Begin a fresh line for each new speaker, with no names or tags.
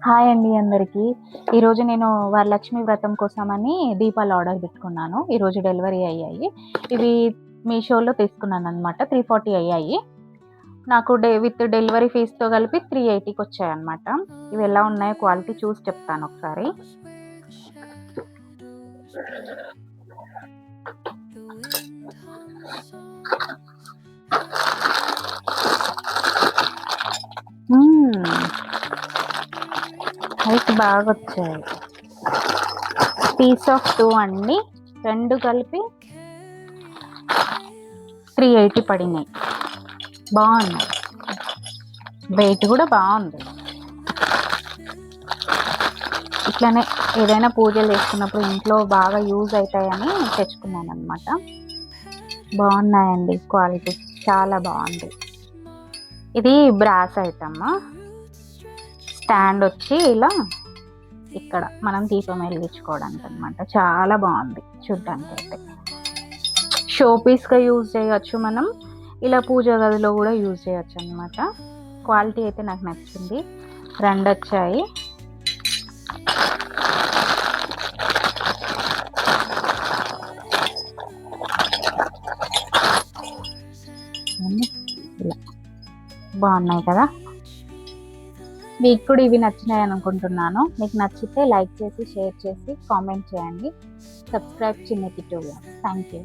Hi అండి అందరికీ. ఈరోజు నేను వరలక్ష్మి వ్రతం కోసమని దీపాలు ఆర్డర్ పెట్టుకున్నాను. ఈరోజు డెలివరీ అయ్యాయి. ఇవి మీషోలో తీసుకున్నాననమాట. 340 అయ్యాయి. నాకు విత్ డెలివరీ ఫీస్‌తో కలిపి 380కి వచ్చాయన్నమాట. ఇవి ఎలా ఉన్నాయో క్వాలిటీ చూసి చెప్తాను ఒకసారి. హైట్ బాగా వచ్చాయి. పీస్ ఆఫ్ 2 అండి. 2 కలిపి 380 పడినాయి. బాగున్నాయి. వెయిట్ కూడా బాగుంది. ఇట్లానే ఏదైనా పూజలు చేసుకున్నప్పుడు ఇంట్లో బాగా యూజ్ అవుతాయని తెచ్చుకున్నాను అనమాట. బాగున్నాయండి, క్వాలిటీ చాలా బాగుంది. ఇది బ్రాస్ ఐటమ్. స్టాండ్ వచ్చి ఇలా ఇక్కడ మనం దీపం వెలిగించుకోవడానికి అనమాట. చాలా బాగుంది చూడ్డానికి. అయితే షో పీస్గా యూజ్ చేయవచ్చు మనం, ఇలా పూజ గదిలో కూడా యూజ్ చేయొచ్చు అనమాట. క్వాలిటీ అయితే నాకు నచ్చింది. 2 వచ్చాయి. ఇలా బాగున్నాయి కదా. మీకు కూడా ఇవి నచ్చినాయి అనుకుంటున్నాను. మీకు నచ్చితే లైక్ చేసి, షేర్ చేసి, కామెంట్ చేయండి. సబ్స్క్రైబ్ చిన్ని కిట్టు. Thank you.